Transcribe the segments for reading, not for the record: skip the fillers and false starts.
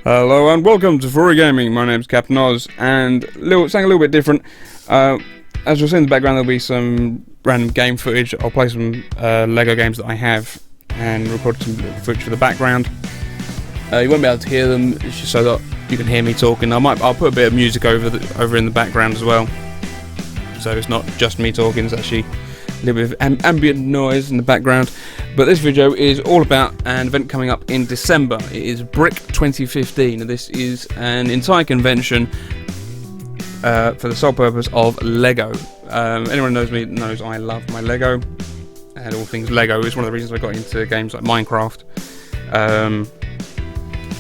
Hello and welcome to Fury Gaming. My name's Captain Oz, and something a little bit different. As you'll see in the background, there'll be some random game footage. I'll play some Lego games that I have and record some footage for the background. You won't be able to hear them, it's just so that you can hear me talking. I'll put a bit of music over in the background as well, so it's not just me talking. It's actually a little bit of ambient noise in the background. But this video is all about an event coming up in December. It is Brick 2015. This is an entire convention for the sole purpose of Lego. Anyone who knows me knows I love my Lego and all things Lego. It's one of the reasons I got into games like Minecraft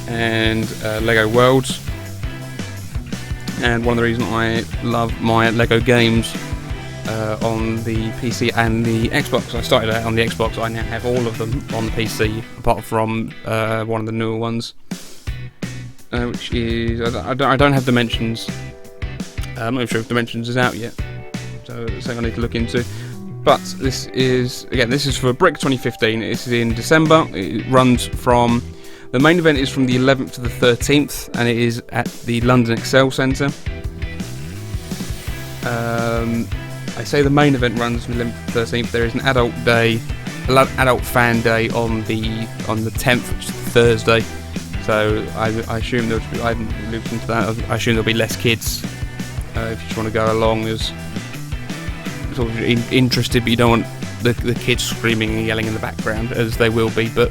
and Lego Worlds. And one of the reasons I love my Lego games on the PC and the Xbox. I started out on the Xbox. I now have all of them on the PC, apart from one of the newer ones, which is I don't have Dimensions. I'm not sure if Dimensions is out yet, so it's something I need to look into. But this is for Brick 2015. It's in December. It runs from the main event is from the 11th to the 13th, and it is at the London Excel Centre. I say the main event runs from the 11th to the 13th. There is an adult fan day on the 10th, which is Thursday. So I assume I haven't looked into that. I assume there'll be less kids if you just want to go along as sort of interested, but you don't want the kids screaming and yelling in the background, as they will be. But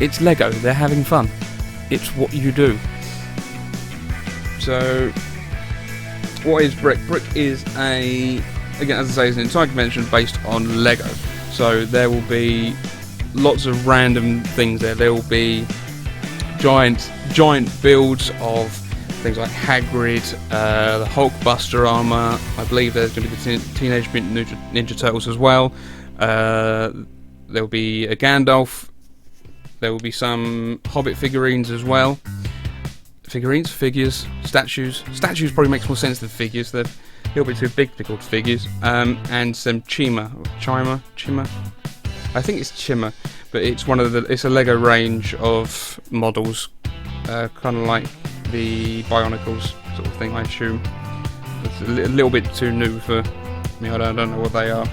it's Lego. They're having fun. It's what you do. So, what is Brick? Brick is again, as I say, it's an entire convention based on Lego. So there will be lots of random things there. There will be giant builds of things like Hagrid, the Hulkbuster armor. I believe there's going to be the Teenage Mutant Ninja Turtles as well. There will be a Gandalf. There will be some Hobbit figurines as well. Figures, statues. Statues probably makes more sense than figures. They're a little bit too big to be called figures. And some Chima. I think it's Chima, but it's a Lego range of models, kind of like the Bionicles sort of thing, I assume. It's a little bit too new for me. I don't know what they are.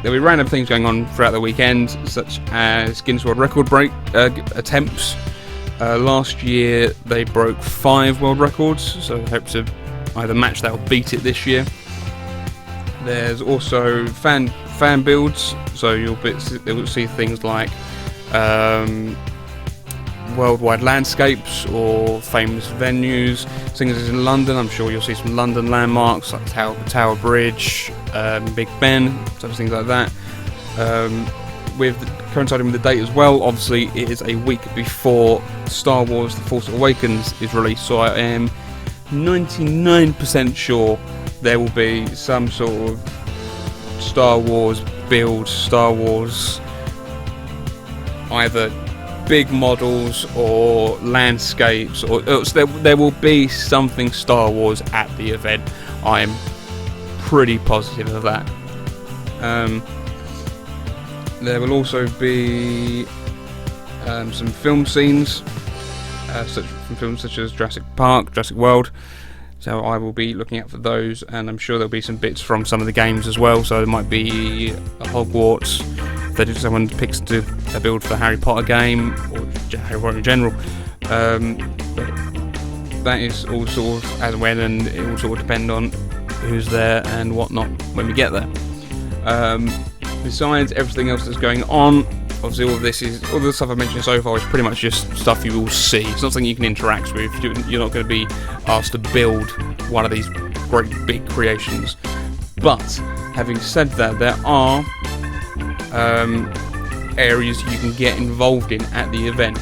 There'll be random things going on throughout the weekend, such as Guinness World Record break attempts. Last year they broke 5 world records, so I hope to either match that or beat it this year. There's also fan builds, so you'll see things like worldwide landscapes or famous venues. Things as in London, I'm sure you'll see some London landmarks like Tower Bridge, Big Ben, such things like that. Coinciding with the date as well, obviously it is a week before Star Wars The Force Awakens is released, so I am 99% sure there will be some sort of Star Wars build, Star Wars either big models or landscapes, or there will be something Star Wars at the event. I am pretty positive of that. There will also be some film scenes, from films such as Jurassic Park, Jurassic World. So I will be looking out for those, and I'm sure there'll be some bits from some of the games as well. So there might be a Hogwarts, if someone picks to a build for the Harry Potter game, or Harry Potter in general. But that is all sort of as and when, and it will sort of depend on who's there and whatnot when we get there. Besides everything else that's going on, obviously all the stuff I've mentioned so far is pretty much just stuff you will see. It's not something you can interact with. You're not going to be asked to build one of these great big creations. But having said that, there are areas you can get involved in at the event.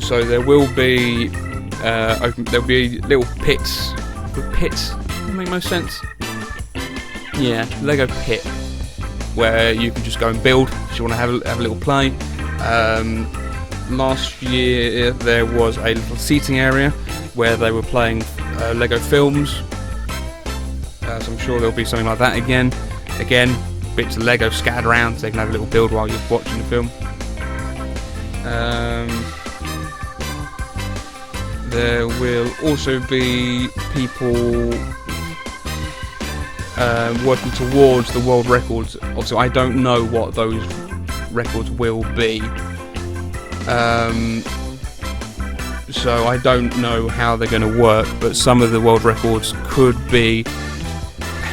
So there will be there'll be little pits. Pits would make most sense. Yeah, Lego pit, where you can just go and build if you want to have a little play. Last year there was a little seating area where they were playing Lego films, so I'm sure there'll be something like that again. Again, bits of Lego scattered around so they can have a little build while you're watching the film. There will also be people working towards the world records. Obviously, I don't know what those records will be, so I don't know how they're going to work. But some of the world records could be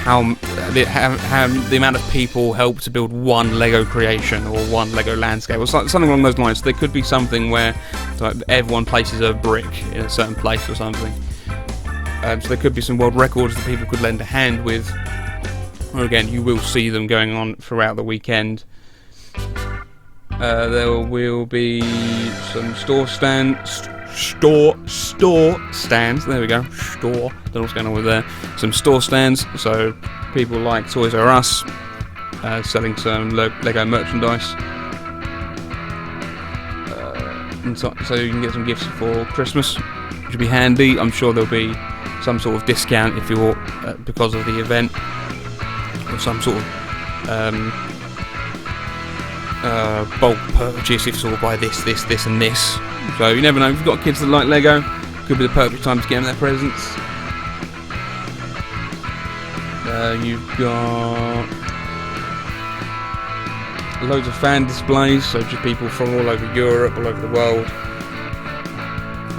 how the amount of people help to build one Lego creation or one Lego landscape or something along those lines. So there could be something where like, everyone places a brick in a certain place or something. So there could be some world records that people could lend a hand with. Or again, you will see them going on throughout the weekend. There will be some store stands. There we go. Store. Don't know what's going on with there. Some store stands. So people like Toys R Us selling some Lego merchandise. And so you can get some gifts for Christmas, which would be handy. I'm sure there'll be some sort of discount if you're because of the event, or some sort of bulk purchase if you sort of buy this and this. So you never know, if you've got kids that like Lego, could be the perfect time to get them their presents. You've got loads of fan displays, so just people from all over Europe, all over the world,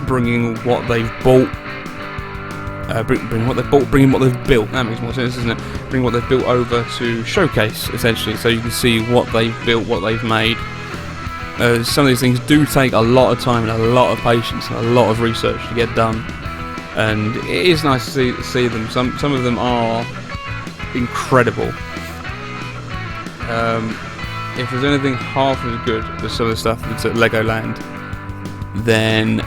bringing what they've bought. Bringing what they've bought, bringing what they've built. That makes more sense, doesn't it? Bring what they've built over to showcase, essentially, so you can see what they've built, what they've made. Some of these things do take a lot of time and a lot of patience and a lot of research to get done, and it is nice to see them. Some of them are incredible. If there's anything half as good as some of the stuff that's at Legoland, then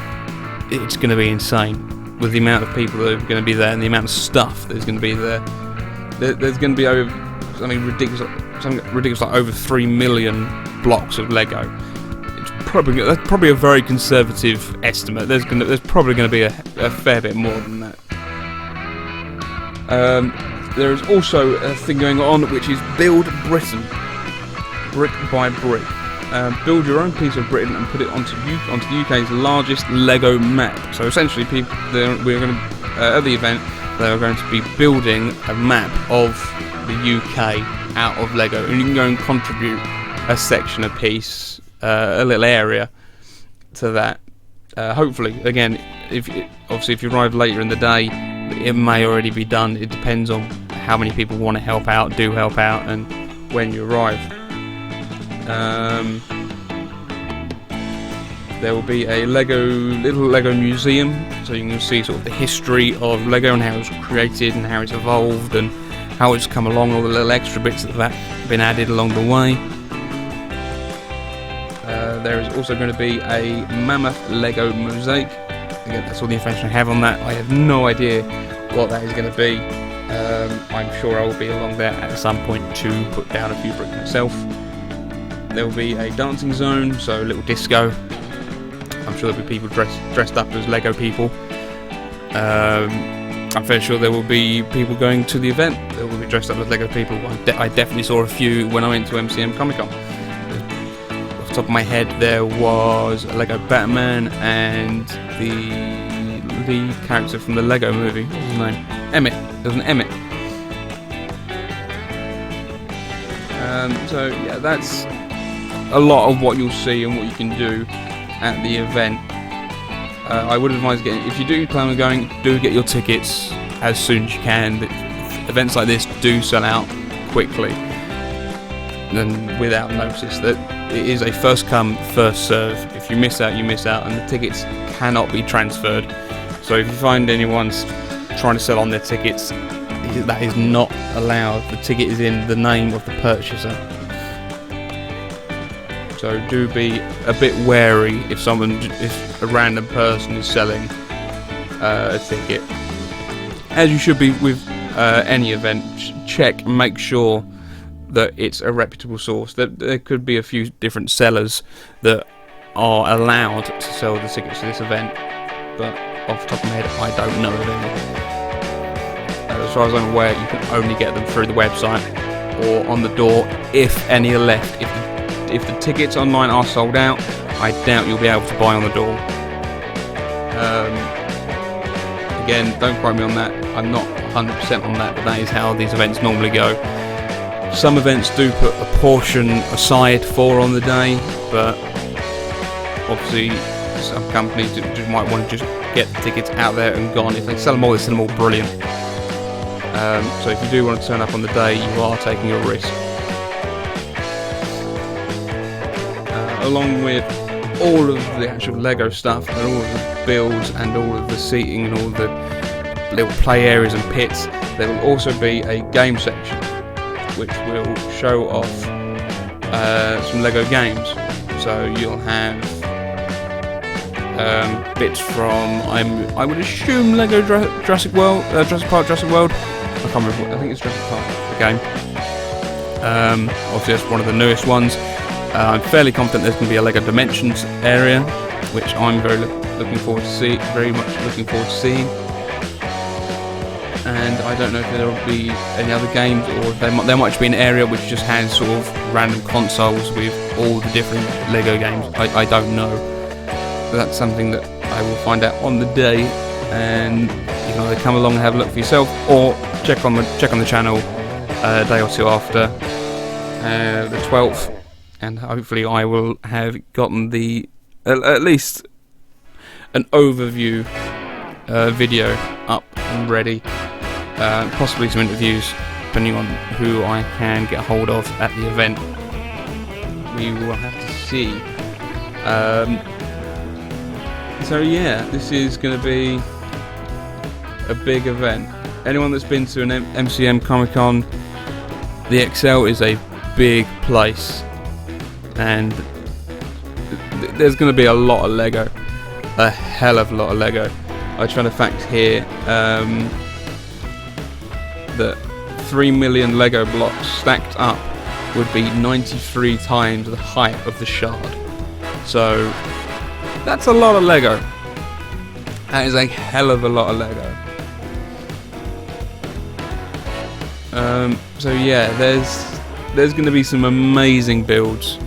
it's going to be insane. With the amount of people that are going to be there and the amount of stuff that's going to be there, there's going to be over something ridiculous like over 3 million blocks of Lego. That's probably a very conservative estimate. There's probably going to be a fair bit more than that. There is also a thing going on which is Build Britain, brick by brick. Build your own piece of Britain and put it onto the UK's largest Lego map. So essentially, we're going to at the event they are going to be building a map of the UK out of Lego, and you can go and contribute a section, a piece, a little area to that. Hopefully, again, if you arrive later in the day, it may already be done. It depends on how many people want to help out, and when you arrive. There will be a little Lego museum, so you can see sort of the history of Lego and how it was created and how it's evolved and how it's come along, all the little extra bits that have been added along the way. There is also going to be a mammoth Lego mosaic. Again, that's all the information I have on that. I have no idea what that is going to be. I'm sure I will be along there at some point to put down a few bricks myself. There will be a dancing zone, so a little disco. I'm sure there'll be people dressed up as Lego people. I'm fairly sure there will be people going to the event that will be dressed up as Lego people. I definitely saw a few when I went to MCM Comic Con. Off the top of my head, there was a Lego Batman and the lead character from the Lego movie. What was his name? Emmett. There was an Emmett. So yeah, that's a lot of what you'll see and what you can do at the event. I would advise if you do plan on going, do get your tickets as soon as you can. Events like this do sell out quickly and without notice. That it is a first come, first serve. If you miss out, you miss out, and the tickets cannot be transferred. So if you find anyone's trying to sell on their tickets, that is not allowed. The ticket is in the name of the purchaser. So do be a bit wary if a random person is selling a ticket. As you should be with any event, check and make sure that it's a reputable source. There could be a few different sellers that are allowed to sell the tickets to this event, but off the top of my head, I don't know of any. As far as I'm aware, you can only get them through the website or on the door, if any are left. If the tickets online are sold out, I doubt you'll be able to buy on the door. Again, don't quote me on that. I'm not 100% on that, but that is how these events normally go. Some events do put a portion aside for on the day, but obviously some companies just might want to just get the tickets out there and gone. If they sell them all, they sell them all, brilliant. So if you do want to turn up on the day, you are taking a risk. Along with all of the actual Lego stuff and all of the builds and all of the seating and all the little play areas and pits, there will also be a game section which will show off some Lego games. So you'll have bits from I would assume Lego Jurassic World, Jurassic Park, Jurassic World. I can't remember. I think it's Jurassic Park, the game. Obviously, that's one of the newest ones. I'm fairly confident there's going to be a Lego Dimensions area, which I'm very much looking forward to seeing. And I don't know if there will be any other games, or there might be an area which just has sort of random consoles with all the different Lego games. I don't know. But that's something that I will find out on the day, and you can either come along and have a look for yourself, or check on the channel a day or two after the 12th. And hopefully I will have gotten at least an overview video up and ready. Possibly some interviews, depending on who I can get hold of at the event. We will have to see. So yeah, this is going to be a big event. Anyone that's been to an MCM Comic Con, the ExCeL is a big place. And there's going to be a lot of Lego, a hell of a lot of Lego. I tried to fact here that 3 million Lego blocks stacked up would be 93 times the height of the Shard. So that's a lot of Lego. That is a hell of a lot of Lego. So yeah, there's going to be some amazing builds.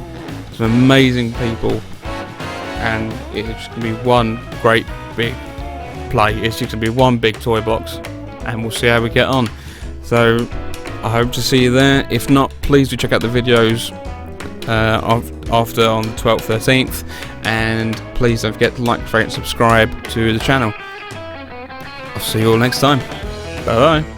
Some amazing people, and it's just going to be one great big play. It's just going to be one big toy box, and we'll see how we get on. So I hope to see you there. If not, please do check out the videos after on the 12th, 13th, and please don't forget to like, rate and subscribe to the channel. I'll see you all next time. Bye bye.